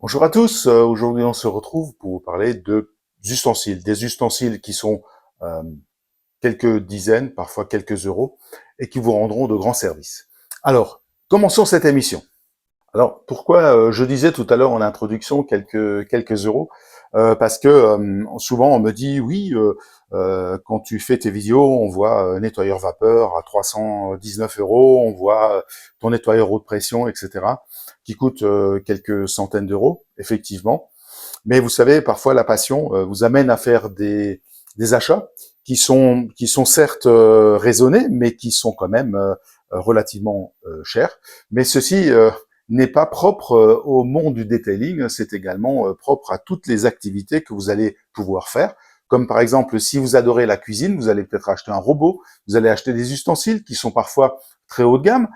Bonjour à tous, aujourd'hui on se retrouve pour vous parler des ustensiles qui sont euh, quelques dizaines, parfois quelques euros, et qui vous rendront de grands services. Alors, commençons cette émission. Alors, pourquoi je disais tout à l'heure en introduction quelques euros. Parce que souvent on me dit oui, quand tu fais tes vidéos, on voit nettoyeur vapeur à 319 euros, on voit ton nettoyeur haute pression, etc., qui coûte quelques centaines d'euros, effectivement. Mais vous savez, parfois la passion vous amène à faire des achats qui sont certes raisonnés, mais qui sont quand même relativement chers. Mais ceci n'est pas propre au monde du detailing, c'est également propre à toutes les activités que vous allez pouvoir faire. Comme par exemple, si vous adorez la cuisine, vous allez peut-être acheter un robot, vous allez acheter des ustensiles qui sont parfois très haut de gamme.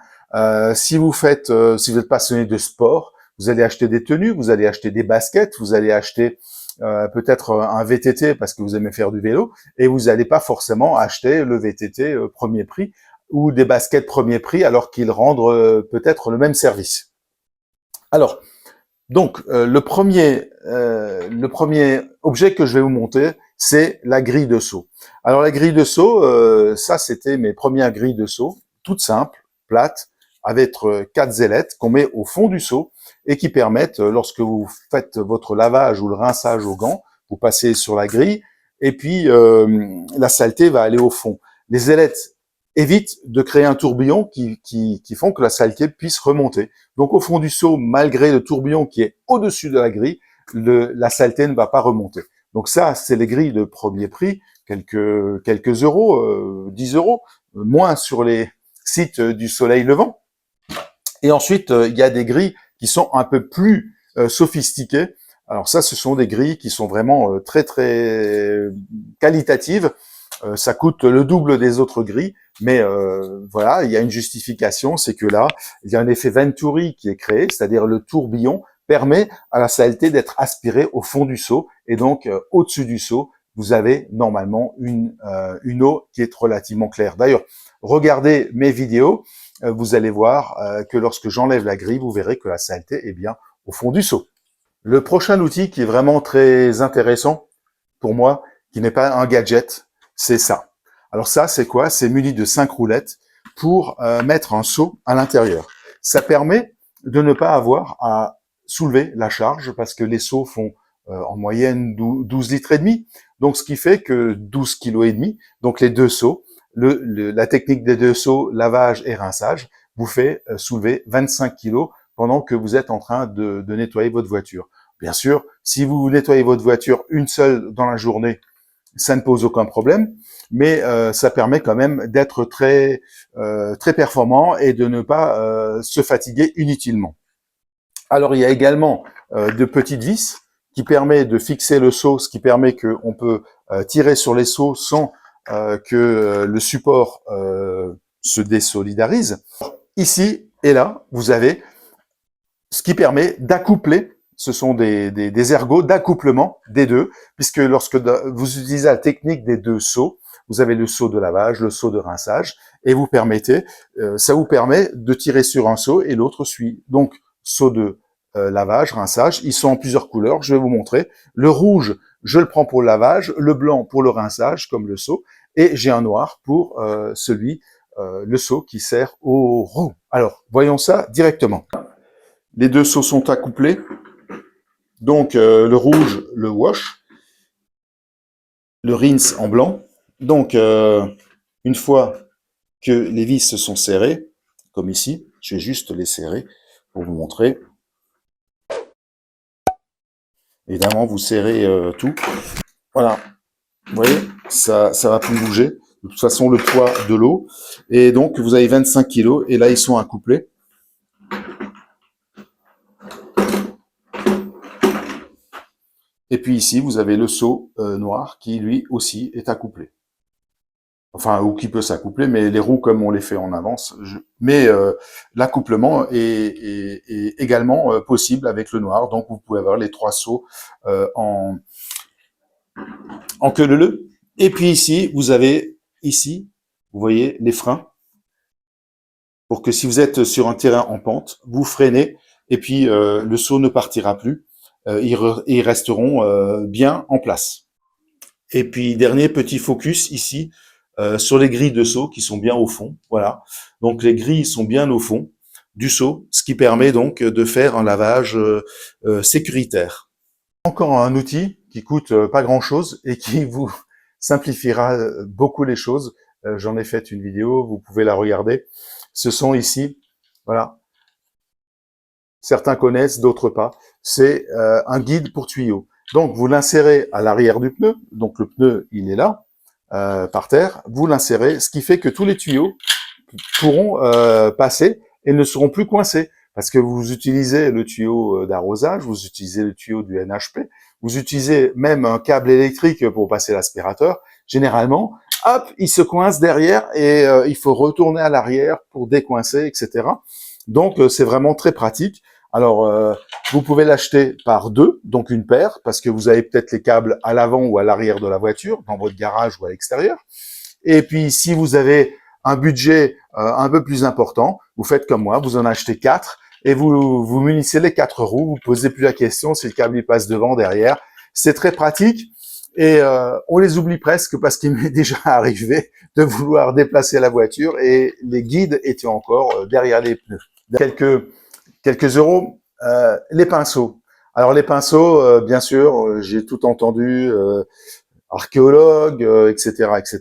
Si vous êtes passionné de sport, vous allez acheter des tenues, vous allez acheter des baskets, vous allez acheter peut-être un VTT parce que vous aimez faire du vélo, et vous n'allez pas forcément acheter le VTT premier prix ou des baskets premier prix alors qu'ils rendent peut-être le même service. Alors, donc, le premier objet que je vais vous montrer, c'est la grille de seau. Alors, la grille de seau, ça, c'était mes premières grilles de seau, toutes simples, plates, avec quatre ailettes qu'on met au fond du seau et qui permettent, lorsque vous faites votre lavage ou le rinçage au gant, vous passez sur la grille et puis la saleté va aller au fond. Les ailettes évitent de créer un tourbillon qui font que la saleté puisse remonter. Donc au fond du seau, malgré le tourbillon qui est au-dessus de la grille, la saleté ne va pas remonter. Donc ça, c'est les grilles de premier prix, quelques euros, 10 euros, moins sur les sites du soleil levant. Et ensuite, il y a des grilles qui sont un peu plus sophistiquées. Alors ça, ce sont des grilles qui sont vraiment très très qualitatives. Ça coûte le double des autres grilles, mais voilà, il y a une justification, c'est que là, il y a un effet Venturi qui est créé, c'est-à-dire le tourbillon permet à la saleté d'être aspirée au fond du seau, et donc au-dessus du seau, vous avez normalement une eau qui est relativement claire. D'ailleurs, regardez mes vidéos, vous allez voir que lorsque j'enlève la grille, vous verrez que la saleté est bien au fond du seau. Le prochain outil qui est vraiment très intéressant pour moi, qui n'est pas un gadget, c'est ça. Alors ça, c'est quoi? C'est muni de 5 roulettes pour mettre un seau à l'intérieur. Ça permet de ne pas avoir à soulever la charge parce que les seaux font en moyenne 12 litres et demi. Donc ce qui fait que 12 kilos et demi, donc les deux seaux, la technique des deux seaux, lavage et rinçage, vous fait soulever 25 kilos pendant que vous êtes en train de nettoyer votre voiture. Bien sûr, si vous nettoyez votre voiture une seule dans la journée, ça ne pose aucun problème, mais ça permet quand même d'être très performant et de ne pas se fatiguer inutilement. Alors il y a également de petites vis qui permet de fixer le seau, ce qui permet qu'on peut tirer sur les seaux sans que le support se désolidarise. Ici et là, vous avez ce qui permet d'accoupler, ce sont des ergots d'accouplement des deux, puisque lorsque vous utilisez la technique des deux seaux, vous avez le seau de lavage, le seau de rinçage, et ça vous permet de tirer sur un seau et l'autre suit. Donc, seau de lavage, rinçage, ils sont en plusieurs couleurs, je vais vous montrer. Le rouge, je le prends pour le lavage, le blanc pour le rinçage, comme le seau, et j'ai un noir pour le seau qui sert aux roues. Alors, voyons ça directement. Les deux seaux sont accouplés. Donc le rouge, le wash, le rinse en blanc. Donc une fois que les vis se sont serrées, comme ici, je vais juste les serrer pour vous montrer. Évidemment, vous serrez tout. Voilà, vous voyez, ça va plus bouger. De toute façon, le poids de l'eau. Et donc, vous avez 25 kilos et là, ils sont accouplés. Et puis ici, vous avez le seau noir qui, lui aussi, est accouplé. Enfin, ou qui peut s'accoupler, mais les roues, comme on les fait en avance. Mais l'accouplement est également possible avec le noir. Donc, vous pouvez avoir les trois seaux en queue leu. Et puis ici, vous avez, ici, vous voyez, les freins. Pour que si vous êtes sur un terrain en pente, vous freinez et puis le seau ne partira plus. ils resteront bien en place. Et puis, dernier petit focus ici, sur les grilles de seau qui sont bien au fond. Voilà. Donc, les grilles sont bien au fond du seau, ce qui permet donc de faire un lavage sécuritaire. Encore un outil qui coûte pas grand-chose et qui vous simplifiera beaucoup les choses. J'en ai fait une vidéo, vous pouvez la regarder. Ce sont ici, voilà, certains connaissent, d'autres pas. C'est un guide pour tuyaux. Donc, vous l'insérez à l'arrière du pneu. Donc, le pneu, il est là, par terre. Vous l'insérez, ce qui fait que tous les tuyaux pourront passer et ne seront plus coincés. Parce que vous utilisez le tuyau d'arrosage, vous utilisez le tuyau du NHP, vous utilisez même un câble électrique pour passer l'aspirateur. Généralement, hop, il se coince derrière et il faut retourner à l'arrière pour décoincer, etc. Donc, c'est vraiment très pratique. Alors, vous pouvez l'acheter par deux, donc une paire, parce que vous avez peut-être les câbles à l'avant ou à l'arrière de la voiture, dans votre garage ou à l'extérieur. Et puis, si vous avez un budget un peu plus important, vous faites comme moi, vous en achetez 4 et vous munissez les 4 roues, vous posez plus la question si le câble il passe devant, derrière. C'est très pratique et on les oublie presque parce qu'il m'est déjà arrivé de vouloir déplacer la voiture et les guides étaient encore derrière les pneus. Quelques euros, les pinceaux. Alors les pinceaux, bien sûr, j'ai tout entendu, archéologue, etc., etc.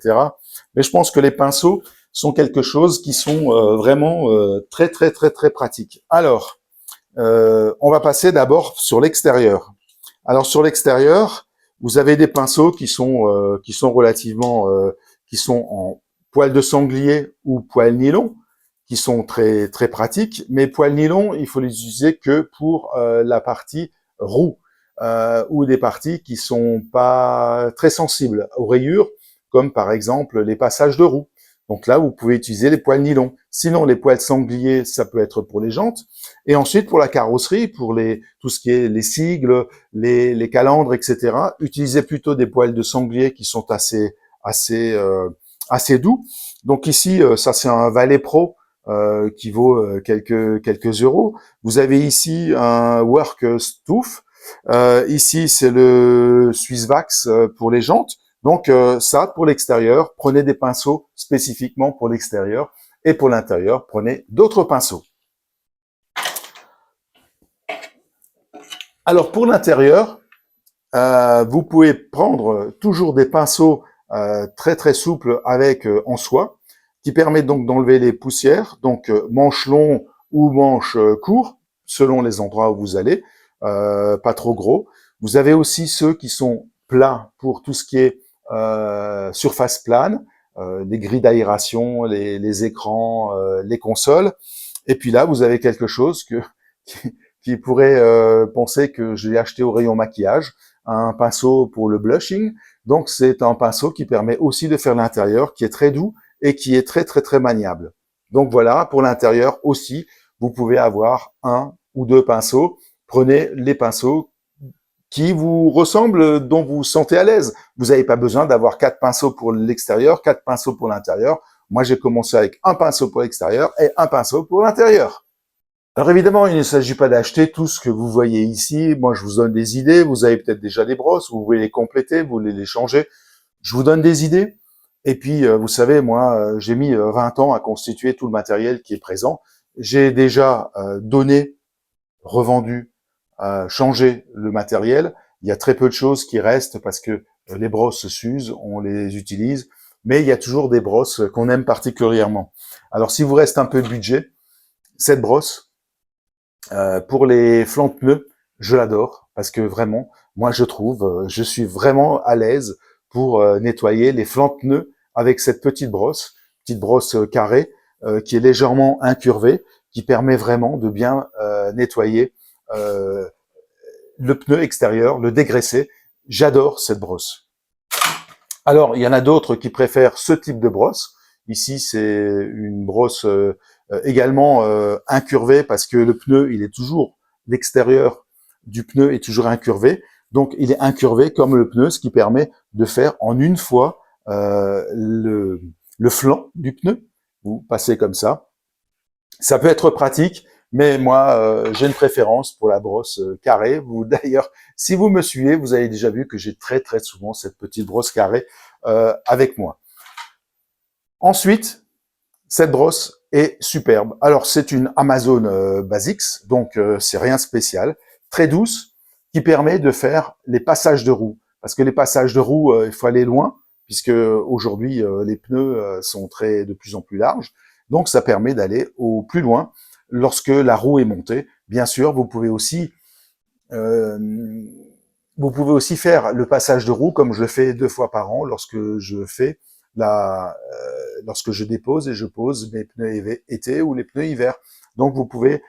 Mais je pense que les pinceaux sont quelque chose qui sont vraiment très, très, très, très pratiques. Alors, on va passer d'abord sur l'extérieur. Alors sur l'extérieur, vous avez des pinceaux qui sont relativement, qui sont en poil de sanglier ou poil nylon, qui sont très très pratiques. Mais poil nylon, il faut les utiliser que pour la partie roue ou des parties qui sont pas très sensibles aux rayures, comme par exemple les passages de roues. Donc là, vous pouvez utiliser les poils nylon. Sinon, les poils sangliers, ça peut être pour les jantes. Et ensuite, pour la carrosserie, pour tout ce qui est les sigles, les calandres, etc., utilisez plutôt des poils de sanglier qui sont assez doux. Donc ici, ça c'est un Valet Pro qui vaut quelques euros. Vous avez ici un Work Stoof. Ici, c'est le Swissvax pour les jantes. Donc ça, pour l'extérieur, prenez des pinceaux spécifiquement pour l'extérieur. Et pour l'intérieur, prenez d'autres pinceaux. Alors pour l'intérieur, vous pouvez prendre toujours des pinceaux très très souples avec en soie, qui permettent donc d'enlever les poussières, donc manche long ou manche court, selon les endroits où vous allez, pas trop gros. Vous avez aussi ceux qui sont plats pour tout ce qui est surface plane, les grilles d'aération, les écrans, les consoles. Et puis là, vous avez quelque chose qui pourrait penser que j'ai acheté au rayon maquillage, un pinceau pour le blushing. Donc, c'est un pinceau qui permet aussi de faire l'intérieur, qui est très doux et qui est très, très, très maniable. Donc voilà, pour l'intérieur aussi, vous pouvez avoir un ou deux pinceaux. Prenez les pinceaux qui vous ressemblent, dont vous vous sentez à l'aise. Vous n'avez pas besoin d'avoir 4 pinceaux pour l'extérieur, 4 pinceaux pour l'intérieur. Moi, j'ai commencé avec un pinceau pour l'extérieur et un pinceau pour l'intérieur. Alors évidemment, il ne s'agit pas d'acheter tout ce que vous voyez ici. Moi, je vous donne des idées. Vous avez peut-être déjà des brosses, vous voulez les compléter, vous voulez les changer. Je vous donne des idées. Et puis, vous savez, moi, j'ai mis 20 ans à constituer tout le matériel qui est présent. J'ai déjà donné, revendu, changé le matériel. Il y a très peu de choses qui restent parce que les brosses s'usent, on les utilise. Mais il y a toujours des brosses qu'on aime particulièrement. Alors, si vous reste un peu de budget, cette brosse, pour les flancs de pneus, je l'adore parce que vraiment, moi je trouve, je suis vraiment à l'aise pour nettoyer les flancs de pneus avec cette petite brosse carrée qui est légèrement incurvée, qui permet vraiment de bien nettoyer le pneu extérieur, le dégraisser. J'adore cette brosse. Alors, il y en a d'autres qui préfèrent ce type de brosse. Ici, c'est une brosse également incurvée parce que le pneu, il est toujours, l'extérieur du pneu est toujours incurvé. Donc, il est incurvé comme le pneu, ce qui permet de faire en une fois le flanc du pneu. Vous passez comme ça. Ça peut être pratique Mais moi, j'ai une préférence pour la brosse carrée. Vous, d'ailleurs, si vous me suivez, vous avez déjà vu que j'ai très très souvent cette petite brosse carrée avec moi. Ensuite, cette brosse est superbe. Alors, c'est une Amazon Basics, donc c'est rien de spécial, très douce, qui permet de faire les passages de roues. Parce que les passages de roues, il faut aller loin, puisque aujourd'hui les pneus sont de plus en plus larges. Donc, ça permet d'aller au plus loin lorsque la roue est montée. Bien sûr, euh, vous pouvez aussi faire le passage de roue comme je le fais 2 fois par an lorsque je fais lorsque je dépose et je pose mes pneus été ou les pneus hiver. Donc vous pouvez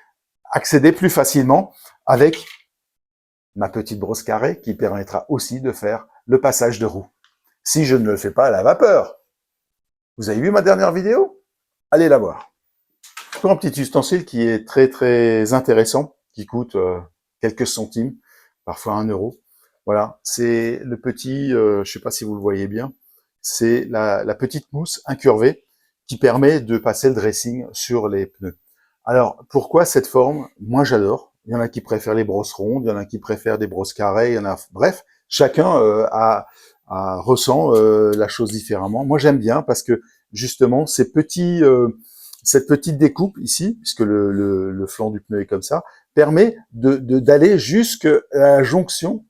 accéder plus facilement avec ma petite brosse carrée qui permettra aussi de faire le passage de roue. Si je ne le fais pas à la vapeur. Vous avez vu ma dernière vidéo? Allez la voir. Pour un petit ustensile qui est très très intéressant, qui coûte quelques centimes, parfois 1 euro. Voilà, c'est le petit, je ne sais pas si vous le voyez bien, c'est la petite mousse incurvée qui permet de passer le dressing sur les pneus. Alors, pourquoi cette forme? Moi, j'adore. Il y en a qui préfèrent les brosses rondes, il y en a qui préfèrent des brosses carrées, il y en a... Bref, chacun ressent la chose différemment. Moi, j'aime bien parce que, justement, cette petite découpe ici, puisque le flanc du pneu est comme ça, permet d'aller jusqu'à la jonction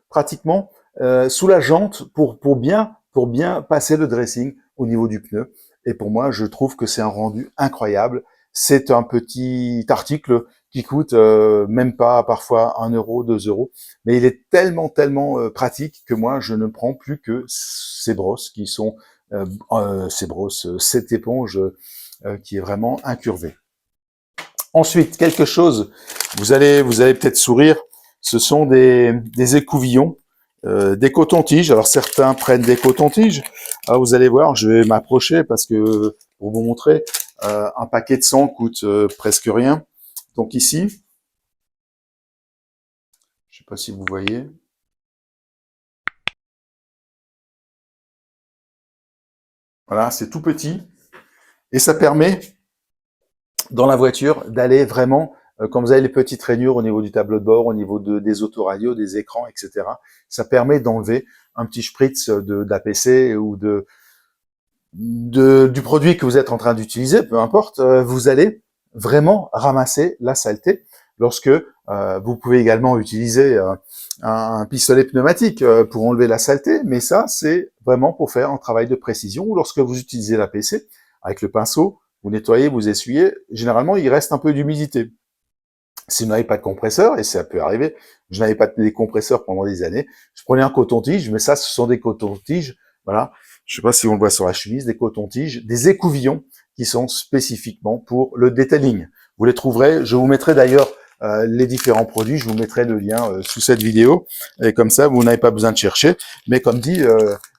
pratiquement sous la jante pour bien passer le dressing au niveau du pneu. Et pour moi, je trouve que c'est un rendu incroyable. C'est un petit article qui coûte même pas parfois 1 euro, 2 euros, mais il est tellement pratique que moi, je ne prends plus que ces brosses qui sont cette éponge qui est vraiment incurvée. Ensuite, quelque chose, vous allez peut-être sourire, ce sont des écouvillons, des cotons-tiges. Alors certains prennent des cotons-tiges. Alors, vous allez voir, je vais m'approcher parce que pour vous montrer, un paquet de 100 coûte presque rien. Donc ici, je sais pas si vous voyez. Voilà, c'est tout petit et ça permet dans la voiture d'aller vraiment, quand vous avez les petites rainures au niveau du tableau de bord, au niveau des autoradios, des écrans, etc., ça permet d'enlever un petit spritz d'APC ou du produit que vous êtes en train d'utiliser, peu importe, vous allez vraiment ramasser la saleté lorsque vous pouvez également utiliser un pistolet pneumatique pour enlever la saleté, mais ça, c'est vraiment pour faire un travail de précision ou lorsque vous utilisez l'APC avec le pinceau, vous nettoyez, vous essuyez, généralement, il reste un peu d'humidité. Si vous n'avez pas de compresseur, et ça peut arriver, je n'avais pas de compresseur pendant des années, je prenais un coton-tige, mais ça, ce sont des cotons-tiges, voilà, je sais pas si on le voit sur la chemise, des cotons-tiges, des écouvillons qui sont spécifiquement pour le detailing. Vous les trouverez, je vous mettrai d'ailleurs les différents produits, je vous mettrai le lien sous cette vidéo, et comme ça, vous n'avez pas besoin de chercher, mais comme dit,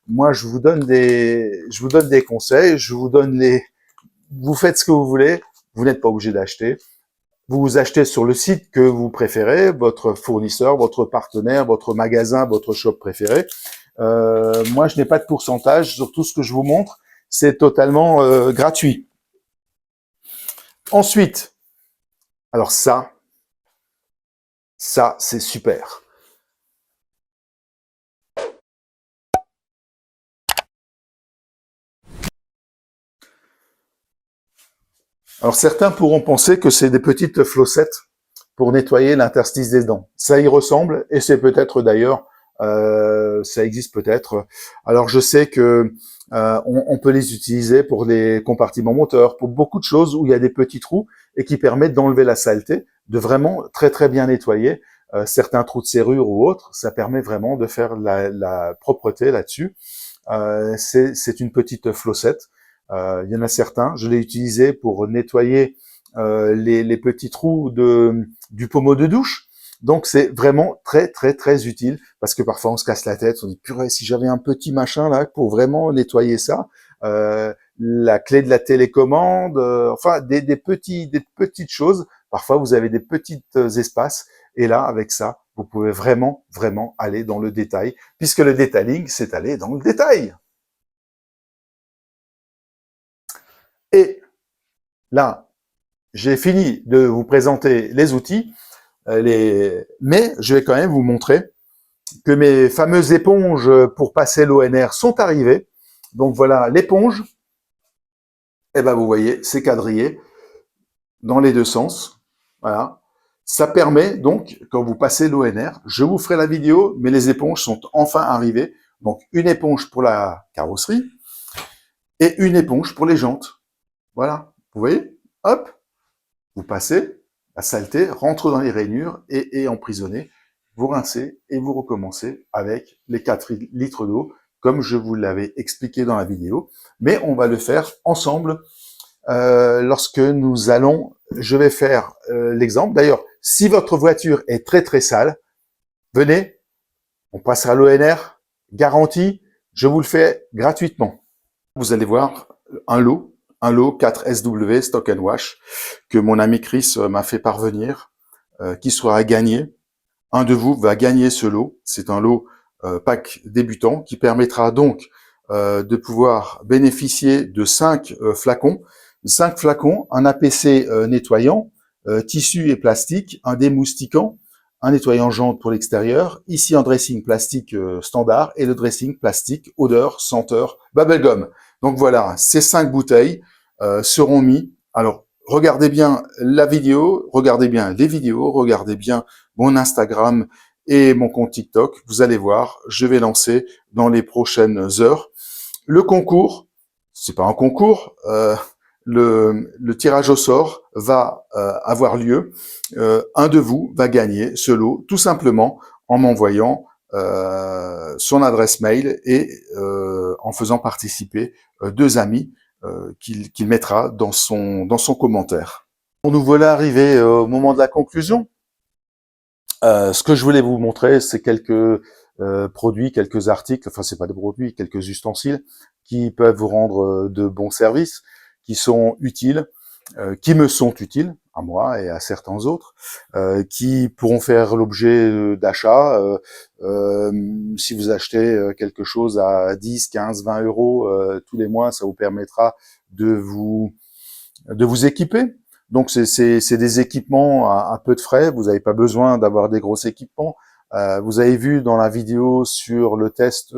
moi, je vous donne des conseils, vous faites ce que vous voulez, vous n'êtes pas obligé d'acheter, vous achetez sur le site que vous préférez, votre fournisseur, votre partenaire, votre magasin, votre shop préféré. Moi, je n'ai pas de pourcentage sur tout ce que je vous montre. C'est totalement gratuit. Ensuite, alors ça c'est super. Alors certains pourront penser que c'est des petites flossettes pour nettoyer l'interstice des dents. Ça y ressemble et c'est peut-être d'ailleurs, ça existe peut-être. Alors je sais que on peut les utiliser pour les compartiments moteurs, pour beaucoup de choses où il y a des petits trous et qui permettent d'enlever la saleté, de vraiment très très bien nettoyer certains trous de serrure ou autres. Ça permet vraiment de faire la propreté là-dessus. C'est une petite flossette. Il y en a certains, je l'ai utilisé pour nettoyer les petits trous du pommeau de douche. Donc c'est vraiment très très très utile parce que parfois on se casse la tête, on dit purée si j'avais un petit machin là pour vraiment nettoyer ça, la clé de la télécommande, enfin des petites choses. Parfois vous avez des petits espaces et là avec ça vous pouvez vraiment vraiment aller dans le détail puisque le detailing c'est aller dans le détail. Et là j'ai fini de vous présenter les outils, mais je vais quand même vous montrer que mes fameuses éponges pour passer l'ONR sont arrivées. Donc voilà, l'éponge, eh ben vous voyez, c'est quadrillé dans les deux sens. Voilà. Ça permet donc, quand vous passez l'ONR, je vous ferai la vidéo, mais les éponges sont enfin arrivées. Donc une éponge pour la carrosserie et une éponge pour les jantes. Voilà, vous voyez, hop, vous passez, la saleté rentre dans les rainures et est emprisonnée. Vous rincez et vous recommencez avec les 4 litres d'eau, comme je vous l'avais expliqué dans la vidéo. Mais on va le faire ensemble lorsque nous allons, je vais faire l'exemple. D'ailleurs, si votre voiture est très très sale, venez, on passera l'ONR, garantie, je vous le fais gratuitement. Vous allez voir un lot 4 SW Stock and Wash que mon ami Chris m'a fait parvenir, qui sera gagné. Un de vous va gagner ce lot. C'est un lot pack débutant qui permettra donc de pouvoir bénéficier de 5 flacons. 5 flacons, un APC nettoyant, tissu et plastique, un démoustiquant, un nettoyant jante pour l'extérieur, ici un dressing plastique standard et le dressing plastique odeur, senteur, bubblegum. Donc voilà, ces 5 bouteilles seront mis. Alors, regardez bien la vidéo, regardez bien les vidéos, regardez bien mon Instagram et mon compte TikTok. Vous allez voir, je vais lancer dans les prochaines heures le concours. C'est pas un concours, le tirage au sort va avoir lieu. Un de vous va gagner ce lot tout simplement en m'envoyant son adresse mail et en faisant participer 2 amis qu'il mettra dans son commentaire. Nous voilà arrivés au moment de la conclusion. Ce que je voulais vous montrer, c'est quelques produits, quelques articles, enfin c'est pas des produits, quelques ustensiles qui peuvent vous rendre de bons services, qui sont utiles, qui me sont utiles à moi et à certains autres, qui pourront faire l'objet d'achats. Si vous achetez quelque chose à 10, 15, 20 euros tous les mois, ça vous permettra de vous équiper. Donc c'est des équipements à peu de frais. Vous n'avez pas besoin d'avoir des gros équipements. Vous avez vu dans la vidéo sur le test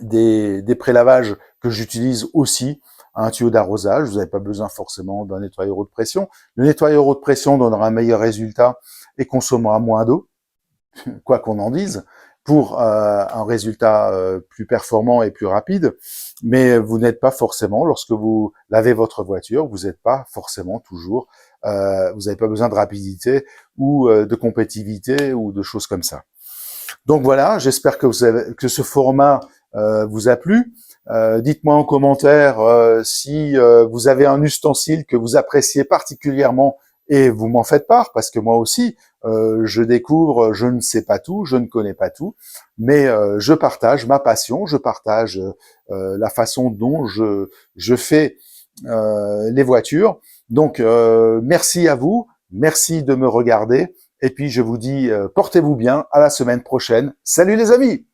des prélavages que j'utilise aussi un tuyau d'arrosage. Vous n'avez pas besoin forcément d'un nettoyeur haute pression. Le nettoyeur haute pression donnera un meilleur résultat et consommera moins d'eau, quoi qu'on en dise, pour un résultat plus performant et plus rapide. Mais vous n'êtes pas forcément, lorsque vous lavez votre voiture, vous n'êtes pas forcément toujours, vous n'avez pas besoin de rapidité ou de compétitivité ou de choses comme ça. Donc voilà, j'espère que ce format vous a plu. Dites-moi en commentaire si vous avez un ustensile que vous appréciez particulièrement et vous m'en faites part, parce que moi aussi, je découvre, je ne sais pas tout, je ne connais pas tout, mais je partage ma passion, je partage la façon dont je fais les voitures. Donc, merci à vous, merci de me regarder, et puis je vous dis, portez-vous bien, à la semaine prochaine. Salut les amis!